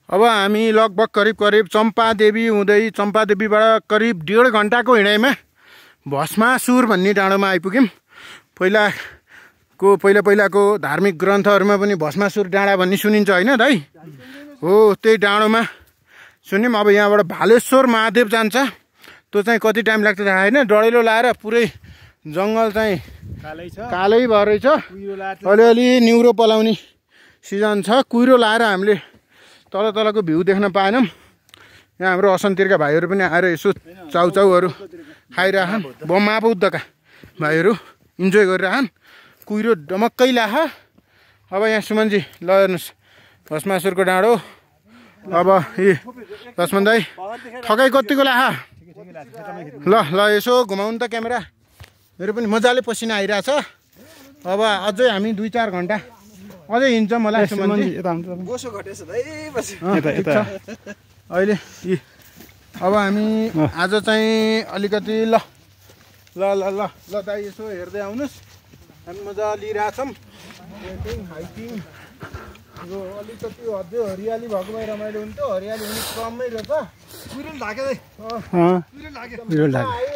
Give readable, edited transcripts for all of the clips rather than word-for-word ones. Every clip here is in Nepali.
अब हामी लगभग करिब चम्पादेवी हुँदै चम्पादेवीबाट करिब 1.5 घण्टाको हिँडाइमा भस्मासुर भन्ने डाँडोमा आइपुग्यौँ। पहिलाको धार्मिक ग्रन्थहरूमा पनि भस्मासुर डाँडा भन्ने सुनिन्छ होइन दाइ? हो, त्यही डाँडोमा सुन्यौँ। अब यहाँबाट भालेश्वर महादेव जान्छ। त्यो चाहिँ कति टाइम लाग्छ थाहा होइन। डढेलो लाएर पुरै जङ्गल चाहिँ कालै भएर रहेछ। अलिअलि निउरो पलाउने सिजन छ। कुहिरो लाएर हामीले तलको भ्यू देख्न पाएनौँ। यहाँ हाम्रो असनतिरका भाइहरू पनि आएर यसो चाउचाउहरू खाइरहन्। महाबौद्धका भाइहरू इन्जोय गरिरहन्। कुहिरो डमक्कै लाख। अब यहाँ सुमनजी ल हेर्नुहोस् भस्मासुरको डाँडो। अब लक्ष्मण दाई ठकाइ कतिको लाख? ल यसो घुमाउनु त क्यामेरा। मेरो पनि मजाले पसिना आइरहेछ। अब अझै हामी 2-4 घन्टा अझै हिँड्छौँ होला सुमनजी। अहिले अब हामी आज चाहिँ अलिकति ल दाइ यसो हेर्दै आउनुहोस्। हामी मजा लिइरहेछौँ। हाइकिङ यो अलिकति अझै हरियाली भएको भए रमाइलो हुन्थ्यो। हरियाली हुने क्रममै रहेछ।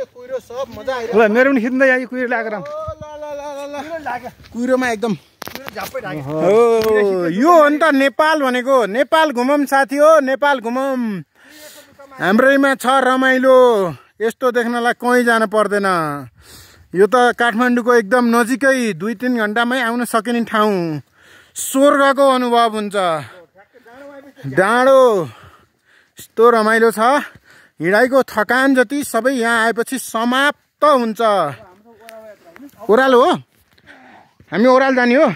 कुहिरो सब मजा आइरहेको। मेरो पनि खिच्दै आयो कुहिरो लागेर। कुहिरोमा एकदम हो। यो हो नि त नेपाल भनेको। नेपाल घुमौँ साथी हो, नेपाल घुमौँ। हाम्रैमा छ रमाइलो। यस्तो देख्नलाई कहीँ जान पर्दैन। यो त काठमाडौँको एकदम नजिकै 2-3 घन्टामै आउन सकिने ठाउँ। स्वर्गको अनुभव हुन्छ। डाँडो यस्तो रमाइलो छ। हिँडाइको थकान जति सबै यहाँ आएपछि समाप्त हुन्छ। ओह्रालो हो, हामी ओह्रालो जाने हो।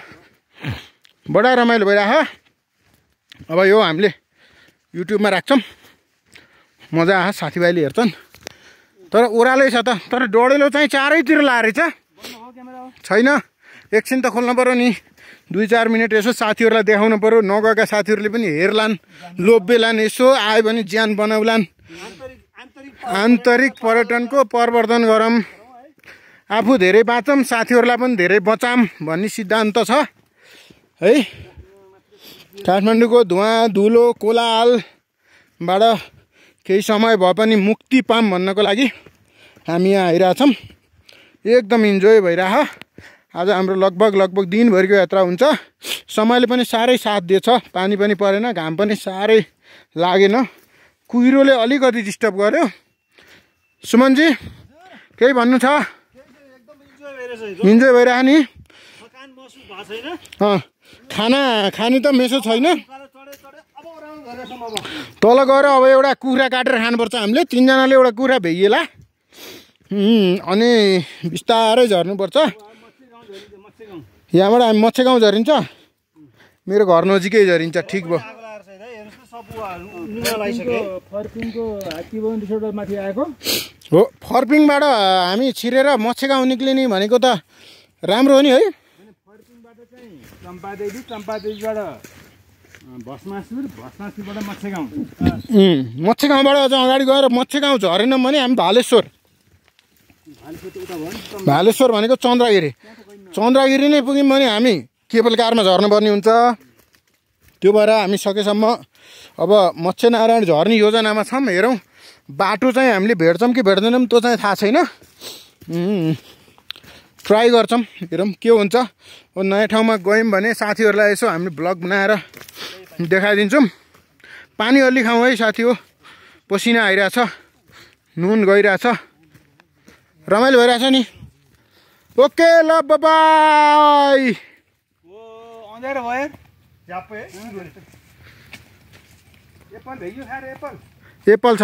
बडा रमाइलो भइरहेको। अब यो हामीले युट्युबमा राख्छौँ। मजा आयो, साथीभाइले हेर्छन्। तर ओह्रालै छ त। तर डढेलो चाहिँ चारैतिर लाएर छैन। एकछिन त खोल्नु पर्यो नि। 2-4 मिनट यसो साथीहरूलाई देखाउनु पर्यो। नगएका साथीहरूले पनि हेर्लान्, लोभ्यलान्, यसो आयो भने ज्यान बनाउलान्। आन्तरिक पर्यटनको प्रवर्धन गरौँ। आफू धेरै बाँचौँ, साथीहरूलाई पनि धेरै बचाऊँ भन्ने सिद्धान्त छ है। काठमाडौँको धुवा धुलो कोलाहलबाट केही समय भए पनि मुक्ति पाऊँ भन्नको लागि हामी यहाँ आइरहेछौँ। एकदम इन्जोय भइरह। आज हाम्रो लगभग दिनभरिको यात्रा हुन्छ। समयले पनि साह्रै साथ दिएछ। पानी पनि परेन, घाम पनि साह्रै लागेन। कुहिरोले अलिकति डिस्टर्ब गर्यो। सुमनजी केही भन्नु छ? इन्जोय भइरह नि। खाना खाने त मेसो छैन। तल गएर अब एउटा कुखुरा काटेर खानुपर्छ हामीले। 3 जनाले एउटा कुखुरा भ्याइएला। अनि बिस्तारै झर्नुपर्छ। यहाँबाट हामी मच्छेगाउँ झरिन्छ। मेरो घर नजिकै झरिन्छ। ठिक भयो। हो, फर्पिङबाट हामी छिरेर मच्छेगाउँ निक्लिने भनेको त राम्रो हो नि है। चम्पादेवीबाट भस्मासुरबाट मच्छेगाउँ। मच्छेगाउँबाट अझ अगाडि गएर मच्छेगाउँ झरेनौँ भने हामी भालेश्वर भनेको चन्द्रगिरी नै पुग्यौँ भने हामी केबल कारमा झर्नुपर्ने हुन्छ। त्यो भएर हामी सकेसम्म अब मत्स्यनारायण झर्ने योजनामा छौँ। हेरौँ बाटो चाहिँ हामीले भेट्छौँ कि भेट्दैनौँ त्यो चाहिँ थाहा छैन। ट्राई गर्छौँ, हेरौँ के हुन्छ। अब नयाँ ठाउँमा गयौँ भने साथीहरूलाई यसो हामीले भ्लग बनाएर देखाइदिन्छौँ। पानी अलि खाउँ है साथी हो। पसिना आइरहेछ, नुन गइरहेछ, रमाइलो भइरहेछ नि। ओके ल बाई। एप्पल छ।